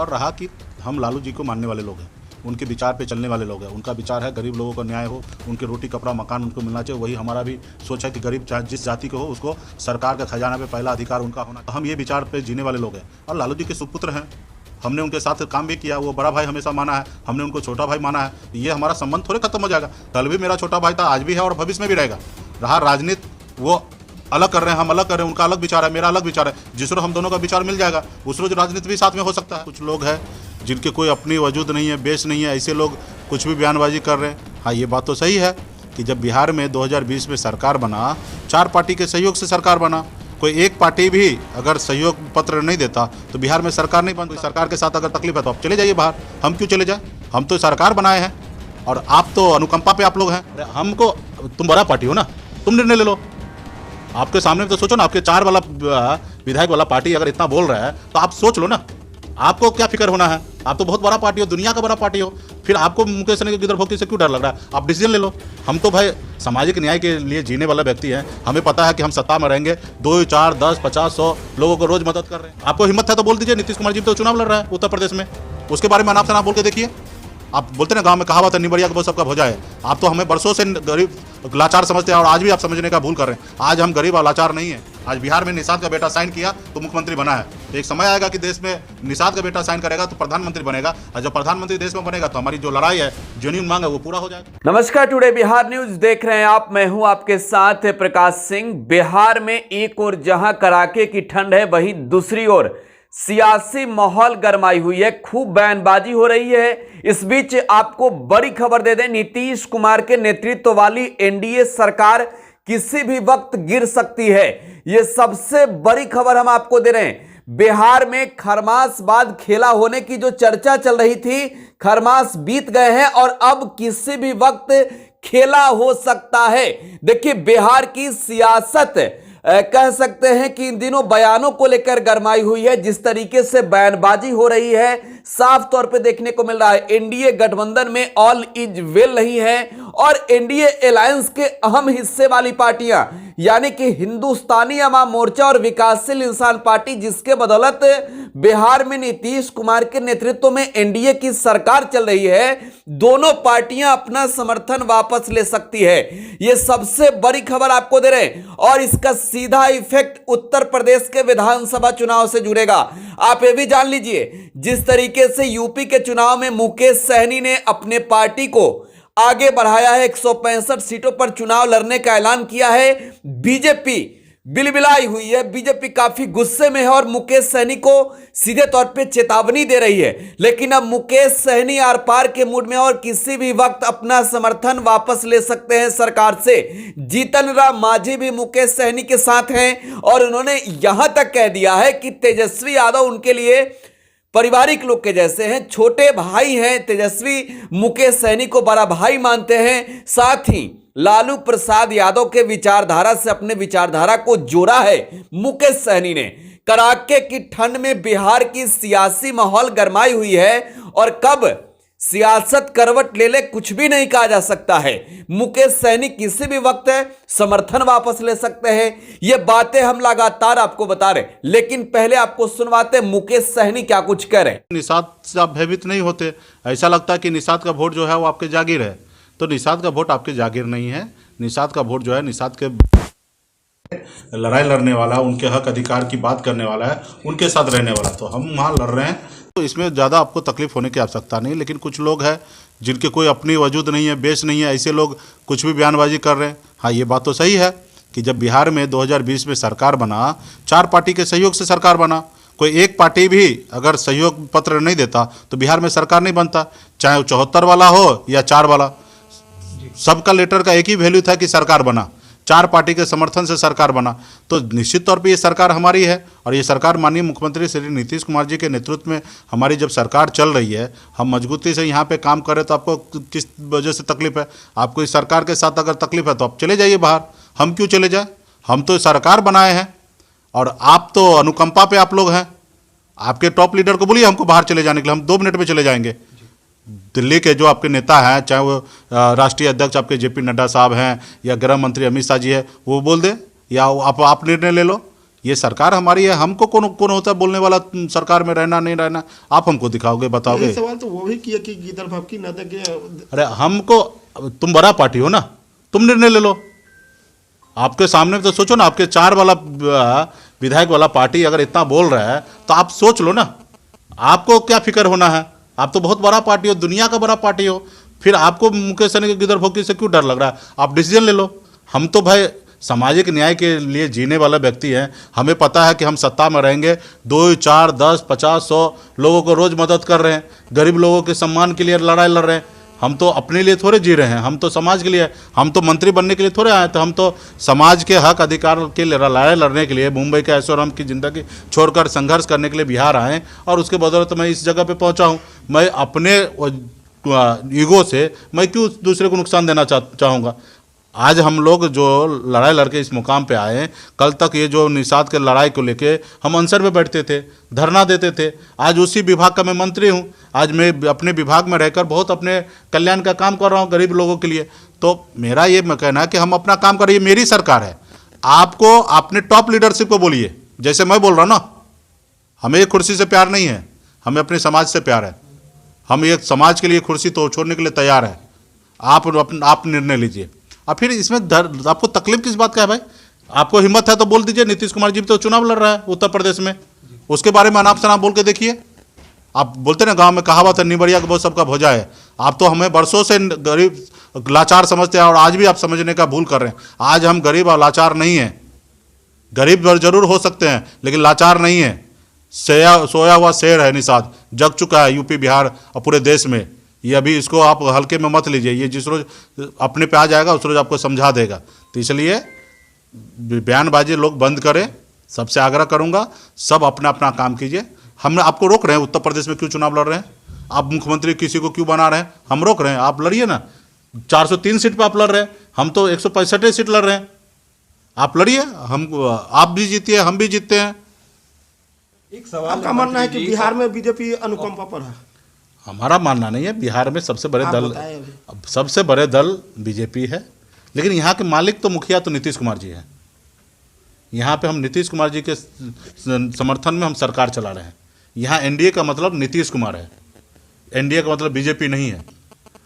और रहा कि हम लालू जी को मानने वाले लोग हैं, उनके विचार पे चलने वाले लोग हैं। उनका विचार है गरीब लोगों को न्याय हो, उनके रोटी कपड़ा मकान उनको मिलना चाहिए। वही हमारा भी सोच है कि गरीब चाहे जिस जाति को हो उसको सरकार का खजाना पे पहला अधिकार उनका होना। हम ये विचार पे जीने वाले लोग हैं और लालू जी के सुपुत्र हैं। हमने उनके साथ काम भी किया, वो बड़ा भाई हमेशा माना है, हमने उनको छोटा भाई माना है। ये हमारा संबंध थोड़े खत्म हो जाएगा। कल भी मेरा छोटा भाई था, आज भी है और भविष्य में भी रहेगा। रहा राजनीति, वो अलग कर रहे हैं, हम अलग कर रहे हैं, उनका अलग विचार है, मेरा अलग विचार है। जिस रोज हम दोनों का विचार मिल जाएगा उस रोज राजनीति भी साथ में हो सकता है। कुछ लोग हैं जिनके कोई अपनी वजूद नहीं है, बेस नहीं है, ऐसे लोग कुछ भी बयानबाजी कर रहे हैं। हाँ, ये बात तो सही है कि जब बिहार में 2020 में सरकार बना, 4 पार्टी के सहयोग से सरकार बना। कोई एक पार्टी भी अगर सहयोग पत्र नहीं देता तो बिहार में सरकार नहीं बनती। सरकार के साथ अगर तकलीफ है तो आप चले जाइए बाहर, हम क्यों चले जाए? हम तो सरकार बनाए हैं और आप तो अनुकंपा पे आप लोग हैं। हमको, तुम बड़ा पार्टी हो ना, तुम निर्णय ले लो। आपके सामने तो सोचो ना, आपके 4 वाला विधायक वाला पार्टी अगर इतना बोल रहा है तो आप सोच लो ना, आपको क्या फिक्र होना है? आप तो बहुत बड़ा पार्टी हो, दुनिया का बड़ा पार्टी हो, फिर आपको मुकेश सहनी की गिरफ्तारी से क्यों डर लग रहा है? आप डिसीजन ले लो। हम तो भाई सामाजिक न्याय के लिए जीने वाला व्यक्ति हैं, हमें पता है कि हम सत्ता में रहेंगे, 2, 4, 10, 50, 100 लोगों को रोज मदद कर रहे हैं। आपको हिम्मत है तो बोल दीजिए, नीतीश कुमार जी तो चुनाव लड़ रहा है उत्तर प्रदेश में, उसके बारे में अनाप शनाप बोल के देखिए। आप बोलते ना गांव में कहावत है, निबड़िया के बहुत सबका भोजा है। आप तो हमें बरसों से गरीब लाचार समझते हैं और आज भी आप समझने का भूल कर रहे हैं। आज हम गरीब और लाचार नहीं है। आज बिहार में निषाद का बेटा साइन किया तो मुख्यमंत्री बना है। एक समय आएगा कि देश में निषाद का बेटा साइन करेगा तो प्रधानमंत्री बनेगा, और जब प्रधानमंत्री देश में बनेगा तो हमारी जो लड़ाई है, जेन्युइन मांग है, वो पूरा हो जाएगा। नमस्कार, टुडे बिहार न्यूज देख रहे हैं आप। मैं हूं आपके साथ प्रकाश सिंह। बिहार में एक ओर जहां कड़ाके की ठंड है, वहीं दूसरी ओर सियासी माहौल गरमाई हुई है, खूब बयानबाजी हो रही है। इस बीच आपको बड़ी खबर दे दें, नीतीश कुमार के नेतृत्व वाली एनडीए सरकार किसी भी वक्त गिर सकती है। यह सबसे बड़ी खबर हम आपको दे रहे हैं। बिहार में खरमास बाद खेला होने की जो चर्चा चल रही थी, खरमास बीत गए हैं और अब किसी भी वक्त खेला हो सकता है। देखिए, बिहार की सियासत कह सकते हैं कि इन दिनों बयानों को लेकर गरमाई हुई है। जिस तरीके से बयानबाजी हो रही है, साफ तौर पे देखने को मिल रहा है एनडीए गठबंधन में ऑल इज वेल नहीं है और एनडीए अलायंस के अहम हिस्से वाली पार्टियां यानी कि हिंदुस्तानी अवाम मोर्चा और विकासशील इंसान पार्टी, जिसके बदौलत बिहार में नीतीश कुमार के नेतृत्व में एनडीए की सरकार चल रही है, दोनों पार्टियां अपना समर्थन वापस ले सकती है। यह सबसे बड़ी खबर आपको दे रहे हैं और इसका सीधा इफेक्ट उत्तर प्रदेश के विधानसभा चुनाव से जुड़ेगा। आप ये भी जान लीजिए, जिस तरीके से यूपी के चुनाव में मुकेश सहनी ने अपने पार्टी को आगे बढ़ाया है, 165 सीटों पर चुनाव लड़ने का ऐलान किया है, बीजेपी बिलबिलाई हुई है। बीजेपी काफी गुस्से में है और मुकेश सहनी को सीधे तौर पे चेतावनी दे रही है। लेकिन अब मुकेश सहनी आर पार के मूड में और किसी भी वक्त अपना समर्थन वापस ले सकते हैं सरकार से। जीतन राम मांझी भी मुकेश सहनी के साथ हैं और उन्होंने यहां तक कह दिया है कि तेजस्वी यादव उनके लिए पारिवारिक लोग के जैसे हैं, छोटे भाई हैं। तेजस्वी मुकेश सहनी को बड़ा भाई मानते हैं। साथ ही लालू प्रसाद यादव के विचारधारा से अपने विचारधारा को जोड़ा है मुकेश सहनी ने। कड़ाके की ठंड में बिहार की सियासी माहौल गरमाई हुई है और कब सियासत करवट ले ले कुछ भी नहीं कहा जा सकता है। मुकेश सहनी किसी भी वक्त समर्थन वापस ले सकते हैं। ये बातें हम लगातार आपको बता रहे, लेकिन पहले आपको सुनवाते मुकेश सहनी क्या कुछ कह रहे हैं। निषाद से आप भयभीत नहीं होते। ऐसा लगता है कि निषाद का वोट जो है वो आपके जागीर है, तो निषाद का वोट आपके जागीर नहीं है। निषाद का वोट जो है निषाद के लड़ाई लड़ने वाला, उनके हक अधिकार की बात करने वाला है, उनके साथ रहने वाला। तो हम वहाँ लड़ रहे हैं, तो इसमें ज़्यादा आपको तकलीफ होने की आवश्यकता नहीं। लेकिन कुछ लोग हैं जिनके कोई अपनी वजूद नहीं है, बेस नहीं है, ऐसे लोग कुछ भी बयानबाजी कर रहे हैं। हाँ, ये बात तो सही है कि जब बिहार में 2020 में सरकार बना, 4 पार्टी के सहयोग से सरकार बना। कोई एक पार्टी भी अगर सहयोग पत्र नहीं देता तो बिहार में सरकार नहीं बनता, चाहे 74 वाला हो या 4 वाला। सबका लेटर का एक ही वैल्यू था कि सरकार बना, 4 पार्टी के समर्थन से सरकार बना। तो निश्चित तौर पे ये सरकार हमारी है और ये सरकार माननीय मुख्यमंत्री श्री नीतीश कुमार जी के नेतृत्व में हमारी जब सरकार चल रही है, हम मजबूती से यहाँ पे काम कर रहे, तो आपको किस वजह से तकलीफ है? आपको इस सरकार के साथ अगर तकलीफ है तो आप चले जाइए बाहर, हम क्यों चले जाए? हम तो सरकार बनाए हैं और आप तो अनुकंपा पे आप लोग हैं। आपके टॉप लीडर को बोलिए हमको बाहर चले जाने के लिए, हम 2 मिनट में चले जाएंगे। दिल्ली के जो आपके नेता हैं, चाहे वो राष्ट्रीय अध्यक्ष आपके जेपी नड्डा साहब हैं या गृह मंत्री अमित शाह जी है, वो बोल दे, या आप निर्णय ले लो ये सरकार हमारी है, हमको कौन कौन होता है बोलने वाला सरकार में रहना नहीं रहना? आप हमको दिखाओगे, बताओगे? यही सवाल तो वो भी किया कि गीदड़ भपकी न दे के। अरे हमको, तुम बड़ा पार्टी हो ना, तुम निर्णय ले लो। आपके सामने तो सोचो ना, आपके 4 वाला विधायक वाला पार्टी अगर इतना बोल रहा है तो आप सोच लो ना, आपको क्या फिक्र होना है? आप तो बहुत बड़ा पार्टी हो, दुनिया का बड़ा पार्टी हो, फिर आपको मुकेश सहनी के गिदड़ भोंकी से क्यों डर लग रहा है? आप डिसीजन ले लो। हम तो भाई सामाजिक न्याय के लिए जीने वाला व्यक्ति हैं, हमें पता है कि हम सत्ता में रहेंगे, 2, 4, 10, 50, 100 लोगों को रोज मदद कर रहे हैं, गरीब लोगों के सम्मान के लिए लड़ाई लड़ रहे हैं। हम तो अपने लिए थोड़े जी रहे हैं, हम तो समाज के लिए, हम तो मंत्री बनने के लिए थोड़े आए थे, हम तो समाज के हक अधिकार के लिए लड़ाई लड़ने के लिए, मुंबई के ऐशोआराम की ज़िंदगी छोड़कर संघर्ष करने के लिए बिहार आए, और उसके बदौलत मैं इस जगह पे पहुंचा हूं। मैं अपने ईगो से मैं क्यों दूसरे को नुकसान देना चाहूँगा? आज हम लोग जो लड़ाई लड़के इस मुकाम पे आए, कल तक ये जो निषाद के लड़ाई को लेके हम अनसर में बैठते थे, धरना देते थे। आज उसी विभाग का मैं मंत्री हूँ, आज मैं अपने विभाग में रहकर बहुत अपने कल्याण का काम कर रहा हूँ गरीब लोगों के लिए। तो मेरा ये कहना है कि हम अपना काम करें, ये मेरी सरकार है। आपको अपने टॉप लीडरशिप को बोलिए, जैसे मैं बोल रहा हूँ ना, हमें एक कुर्सी से प्यार नहीं है, हमें अपने समाज से प्यार है। हम एक समाज के लिए कुर्सी तो छोड़ने के लिए तैयार है। आप निर्णय लीजिए। और फिर इसमें आपको तकलीफ किस बात का है भाई? आपको हिम्मत है तो बोल दीजिए, नीतीश कुमार जी तो चुनाव लड़ रहा है उत्तर प्रदेश में, उसके बारे में अनाप शनाप बोल के देखिए। आप बोलते ना गांव में कहावत है, निबड़िया का बहुत सबका भोजा है। आप तो हमें बरसों से गरीब लाचार समझते हैं, और आज भी आप समझने का भूल कर रहे हैं। आज हम गरीब और लाचार नहीं हैं। गरीब जरूर हो सकते हैं लेकिन लाचार नहीं है। सोया हुआ शेर है निषाद, जग चुका है यूपी बिहार और पूरे देश में। ये अभी इसको आप हल्के में मत लीजिए, ये जिस रोज अपने पे आ जाएगा उस रोज आपको समझा देगा। तो इसलिए बयानबाजी लोग बंद करें, सबसे आग्रह करूंगा, सब अपना अपना काम कीजिए। हम आपको रोक रहे हैं उत्तर प्रदेश में क्यों चुनाव लड़ रहे हैं? आप मुख्यमंत्री किसी को क्यों बना रहे हैं? हम रोक रहे हैं? आप लड़िए ना। 403 सीट पर आप लड़ रहे हैं, हम तो 165 सीट लड़ रहे हैं। आप लड़िए, हम आप भी जीतिए, हम भी जीतते हैं। एक सवाल आपका मानना है कि बिहार में बीजेपी अनुकंपा पर है? हमारा मानना नहीं है। बिहार में सबसे बड़े दल बीजेपी है, लेकिन यहाँ के मालिक तो मुखिया तो नीतीश कुमार जी हैं। यहाँ पे हम नीतीश कुमार जी के समर्थन में हम सरकार चला रहे हैं। यहाँ एनडीए का मतलब नीतीश कुमार है, एनडीए का मतलब बीजेपी नहीं है।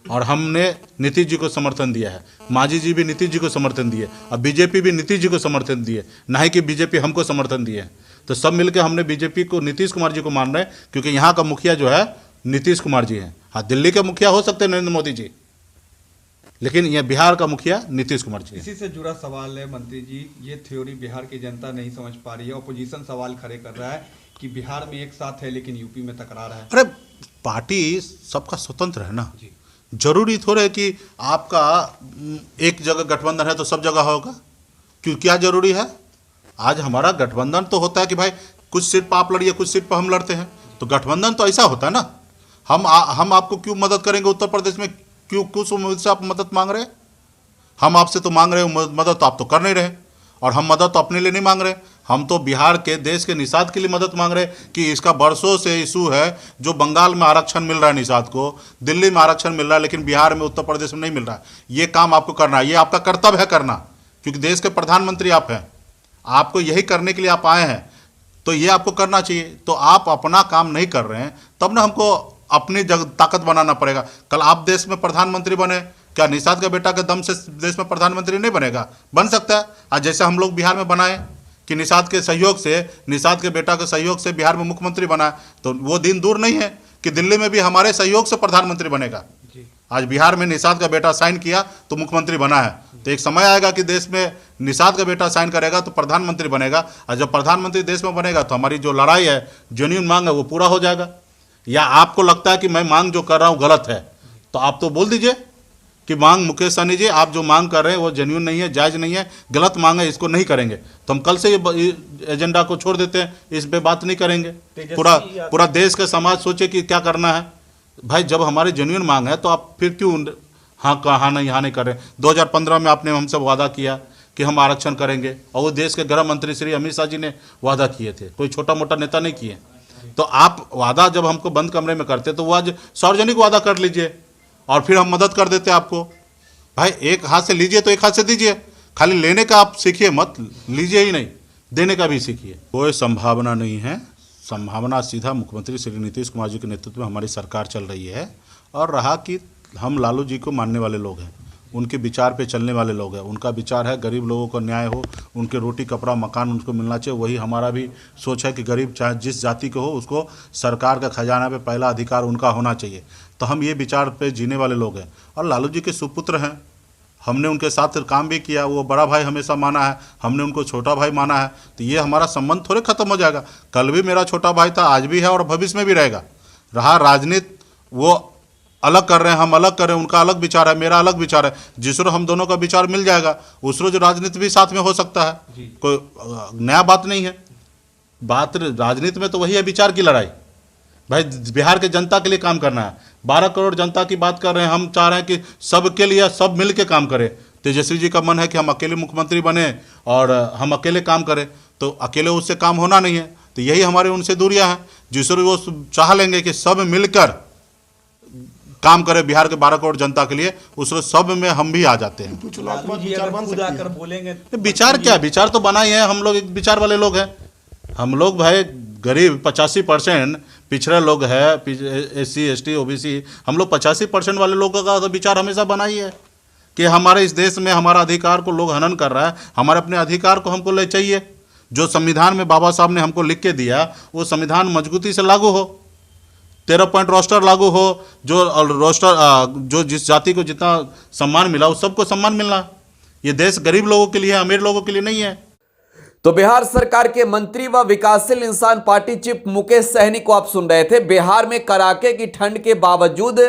और हमने नीतीश जी को समर्थन दिया है, मांझी जी भी नीतीश जी को समर्थन दिए, अब बीजेपी भी नीतीश जी को समर्थन दिए, ना ही कि बीजेपी हमको समर्थन दिए है। तो सब मिलकर हमने बीजेपी को, नीतीश कुमार जी को मान रहे हैं, क्योंकि यहाँ का मुखिया जो है नीतीश कुमार जी हैं। हाँ, दिल्ली के मुखिया हो सकते हैं नरेंद्र मोदी जी, लेकिन यह बिहार का मुखिया नीतीश कुमार जी। इसी से जुड़ा सवाल है मंत्री जी, ये थ्योरी बिहार की जनता नहीं समझ पा रही है। ऑपोजिशन सवाल खड़े कर रहा है कि बिहार में एक साथ है लेकिन यूपी में तकरार है। अरे पार्टी सबका स्वतंत्र है ना, जरूरी थोड़ा है कि आपका एक जगह गठबंधन है तो सब जगह होगा। क्यों, क्या जरूरी है? आज हमारा गठबंधन तो होता है कि भाई कुछ सीट पर आप लड़िए, कुछ सीट पर हम लड़ते हैं, तो गठबंधन तो ऐसा होता है ना। हम आपको क्यों मदद करेंगे उत्तर प्रदेश में? क्यों कुछ उम्मीद से आप मदद मांग रहे हैं? हम आपसे तो मांग रहे हो मदद, तो आप तो कर नहीं रहे। और हम मदद तो अपने लिए नहीं मांग रहे, हम तो बिहार के, देश के निषाद के लिए मदद मांग रहे कि इसका बरसों से इशू है। जो बंगाल में आरक्षण मिल रहा है निषाद को, दिल्ली में आरक्षण मिल रहा है, लेकिन बिहार में, उत्तर प्रदेश में नहीं मिल रहा है। ये काम आपको करना है, ये आपका कर्तव्य है करना, क्योंकि देश के प्रधानमंत्री आप हैं। आपको यही करने के लिए आप आए हैं, तो ये आपको करना चाहिए। तो आप अपना काम नहीं कर रहे हैं, तब ना हमको अपनी ताकत बनाना पड़ेगा। कल आप देश में प्रधानमंत्री बने, क्या निषाद का बेटा के दम से देश में प्रधानमंत्री नहीं बनेगा? बन सकता है। आज जैसे हम लोग बिहार में बनाए कि निषाद के सहयोग से, निषाद के बेटा के सहयोग से बिहार में मुख्यमंत्री बना, तो वो दिन दूर नहीं है कि दिल्ली में भी हमारे सहयोग से प्रधानमंत्री बनेगा। आज बिहार में निषाद का बेटा साइन किया तो मुख्यमंत्री बना है, तो एक समय आएगा कि देश में निषाद का बेटा साइन करेगा तो प्रधानमंत्री बनेगा। और जब प्रधानमंत्री देश में बनेगा तो हमारी जो लड़ाई है, जेन्युइन मांग है, वो पूरा हो जाएगा। या आपको लगता है कि मैं मांग जो कर रहा हूँ गलत है, तो आप तो बोल दीजिए कि मांग, मुकेश सहनी जी आप जो मांग कर रहे हैं वो जेन्युइन नहीं है, जायज़ नहीं है, गलत मांग है, इसको नहीं करेंगे। तो हम कल से ये एजेंडा को छोड़ देते हैं, इस पे बात नहीं करेंगे। पूरा देश का समाज सोचे कि क्या करना है। भाई जब हमारी जेन्युइन मांग है तो आप फिर क्यों हाँ नहीं कर रहे? 2015 में आपने हमसे वादा किया कि हम आरक्षण करेंगे, और वो देश के गृह मंत्री श्री अमित शाह जी ने वादा किए थे, कोई छोटा मोटा नेता नहीं किए। तो आप वादा जब हमको बंद कमरे में करते तो वो आज सार्वजनिक वादा कर लीजिए, और फिर हम मदद कर देते आपको। भाई एक हाथ से लीजिए तो एक हाथ से दीजिए, खाली लेने का आप सीखिए मत, लीजिए ही नहीं, देने का भी सीखिए। कोई संभावना नहीं है, संभावना सीधा मुख्यमंत्री श्री नीतीश कुमार जी के नेतृत्व में हमारी सरकार चल रही है। और रहा कि हम लालू जी को मानने वाले लोग हैं, उनके विचार पे चलने वाले लोग हैं। उनका विचार है गरीब लोगों को न्याय हो, उनके रोटी कपड़ा मकान उनको मिलना चाहिए। वही हमारा भी सोच है कि गरीब चाहे जिस जाति के हो उसको सरकार का खजाना पे पहला अधिकार उनका होना चाहिए। तो हम ये विचार पे जीने वाले लोग हैं और लालू जी के सुपुत्र हैं। हमने उनके साथ काम भी किया, वो बड़ा भाई हमेशा माना है, हमने उनको छोटा भाई माना है। तो ये हमारा संबंध थोड़े खत्म हो जाएगा। कल भी मेरा छोटा भाई था, आज भी है और भविष्य में भी रहेगा। रहा राजनीति, वो अलग कर रहे हैं, हम अलग कर रहे हैं, उनका अलग विचार है, मेरा अलग विचार है। जिस रोज हम दोनों का विचार मिल जाएगा उस रोज राजनीति भी साथ में हो सकता है। कोई नया बात नहीं है। बात राजनीति में तो वही है, विचार की लड़ाई। भाई बिहार के जनता के लिए काम करना है। 12 करोड़ जनता की बात कर रहे हैं, हम चाह रहे हैं कि सबके लिए सब मिल के काम करें। तेजस्वी जी का मन है कि हम अकेले मुख्यमंत्री बने और हम अकेले काम करें, तो अकेले उससे काम होना नहीं है। तो यही हमारे उनसे दूरियां हैं। जिस रोज वो चाह लेंगे कि सब मिलकर काम करें बिहार के 12 करोड़ जनता के लिए, उस रोज सब में हम भी आ जाते हैं। विचार क्या, विचार तो बना ही है। हम लोग एक विचार वाले लोग हैं। हम लोग भाई गरीब 85% पिछड़े लोग हैं, SC ST OBC, हम लोग 85% वाले लोगों का तो विचार हमेशा बना ही है कि हमारे इस देश में हमारा अधिकार को लोग हनन कर रहा है। हमारे अपने अधिकार को हमको ले चाहिए। जो संविधान में बाबा साहब ने हमको लिख के दिया वो संविधान मजबूती से लागू हो। 13 पॉइंट रोस्टर लागू हो, जो रोस्टर जो जिस जाति को जितना सम्मान मिला उस सबको सम्मान मिलना। ये देश गरीब लोगों के लिए है, अमीर लोगों के लिए नहीं है। तो बिहार सरकार के मंत्री व विकासशील इंसान पार्टी चीफ मुकेश सहनी को आप सुन रहे थे। बिहार में कड़ाके की ठंड के बावजूद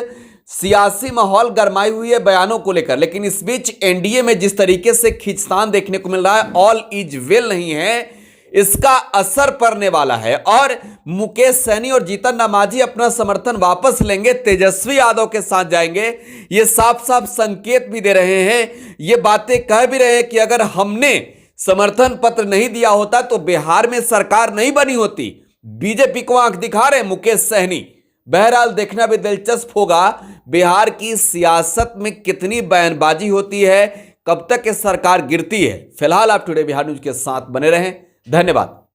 सियासी माहौल गरमाई हुई है बयानों को लेकर, लेकिन इस बीच एनडीए में जिस तरीके से खींचतान देखने को मिल रहा है, ऑल इज वेल नहीं है, इसका असर पड़ने वाला है। और मुकेश सहनी और जीतन नामाजी अपना समर्थन वापस लेंगे, तेजस्वी यादव के साथ जाएंगे। ये साफ साफ संकेत भी दे रहे हैं, ये बातें कह भी रहे हैं कि अगर हमने समर्थन पत्र नहीं दिया होता तो बिहार में सरकार नहीं बनी होती। बीजेपी को आंख दिखा रहे हैं मुकेश सहनी। बहरहाल देखना भी दिलचस्प होगा बिहार की सियासत में कितनी बयानबाजी होती है, कब तक ये सरकार गिरती है। फिलहाल आप टुडे बिहार न्यूज के साथ बने रहें। धन्यवाद।